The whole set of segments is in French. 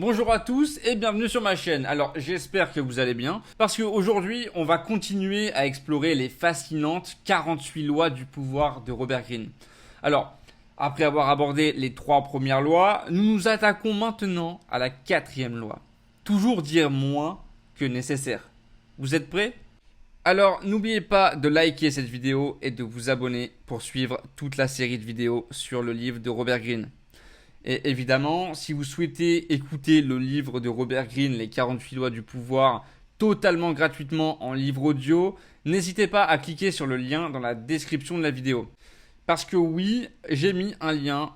Bonjour à tous et bienvenue sur ma chaîne. Alors j'espère que vous allez bien parce qu'aujourd'hui on va continuer à explorer les fascinantes 48 lois du pouvoir de Robert Greene. Alors après avoir abordé les 3 premières lois, nous nous attaquons maintenant à la 4e loi. Toujours dire moins que nécessaire. Vous êtes prêts? Alors n'oubliez pas de liker cette vidéo et de vous abonner pour suivre toute la série de vidéos sur le livre de Robert Greene. Et évidemment, si vous souhaitez écouter le livre de Robert Greene, Les 48 lois du pouvoir, totalement gratuitement en livre audio, n'hésitez pas à cliquer sur le lien dans la description de la vidéo. Parce que oui, j'ai mis un lien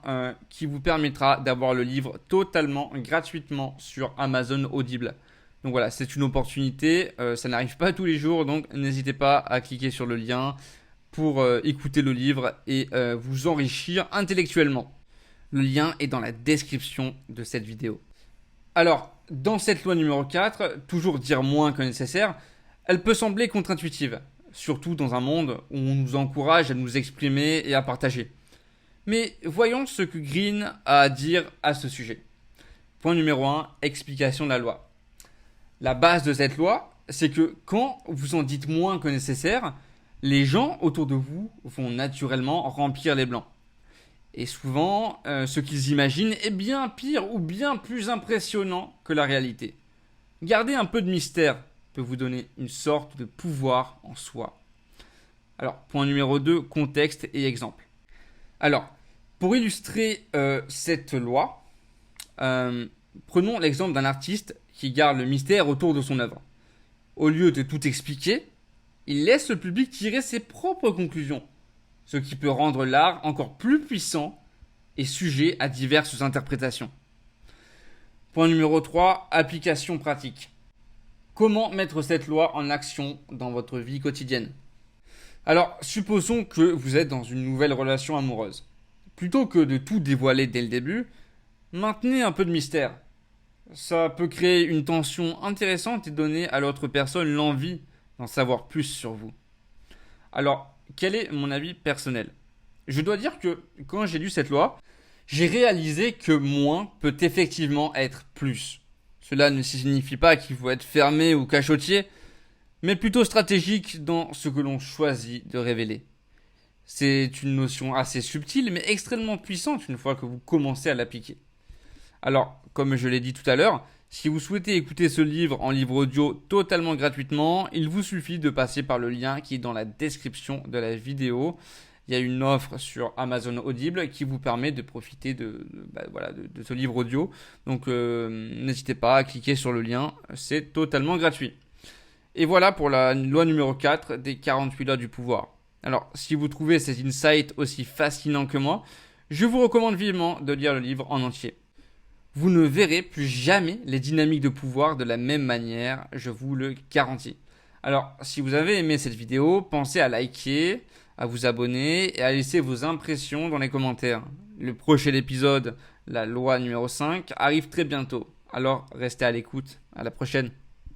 qui vous permettra d'avoir le livre totalement gratuitement sur Amazon Audible. Donc voilà, c'est une opportunité, ça n'arrive pas tous les jours, donc n'hésitez pas à cliquer sur le lien pour écouter le livre et vous enrichir intellectuellement. Le lien est dans la description de cette vidéo. Alors, dans cette loi numéro 4, toujours dire moins que nécessaire, elle peut sembler contre-intuitive, surtout dans un monde où on nous encourage à nous exprimer et à partager. Mais voyons ce que Greene a à dire à ce sujet. Point numéro 1, explication de la loi. La base de cette loi, c'est que quand vous en dites moins que nécessaire, les gens autour de vous vont naturellement remplir les blancs. Et souvent, ce qu'ils imaginent est bien pire ou bien plus impressionnant que la réalité. Garder un peu de mystère peut vous donner une sorte de pouvoir en soi. Alors, point numéro 2, contexte et exemple. Alors, pour illustrer cette loi, prenons l'exemple d'un artiste qui garde le mystère autour de son œuvre. Au lieu de tout expliquer, il laisse le public tirer ses propres conclusions, ce qui peut rendre l'art encore plus puissant et sujet à diverses interprétations. Point numéro 3, application pratique. Comment mettre cette loi en action dans votre vie quotidienne? Alors, supposons que vous êtes dans une nouvelle relation amoureuse. Plutôt que de tout dévoiler dès le début, maintenez un peu de mystère. Ça peut créer une tension intéressante et donner à l'autre personne l'envie d'en savoir plus sur vous. Alors, quel est mon avis personnel? Je dois dire que quand j'ai lu cette loi, j'ai réalisé que moins peut effectivement être plus. Cela ne signifie pas qu'il faut être fermé ou cachotier, mais plutôt stratégique dans ce que l'on choisit de révéler. C'est une notion assez subtile mais extrêmement puissante une fois que vous commencez à l'appliquer. Alors, comme je l'ai dit tout à l'heure, si vous souhaitez écouter ce livre en livre audio totalement gratuitement, il vous suffit de passer par le lien qui est dans la description de la vidéo. Il y a une offre sur Amazon Audible qui vous permet de profiter de ce livre audio. Donc n'hésitez pas à cliquer sur le lien, c'est totalement gratuit. Et voilà pour la loi numéro 4 des 48 lois du pouvoir. Alors, si vous trouvez ces insights aussi fascinants que moi, je vous recommande vivement de lire le livre en entier. Vous ne verrez plus jamais les dynamiques de pouvoir de la même manière, je vous le garantis. Alors, si vous avez aimé cette vidéo, pensez à liker, à vous abonner et à laisser vos impressions dans les commentaires. Le prochain épisode, la loi numéro 5, arrive très bientôt. Alors, restez à l'écoute. À la prochaine.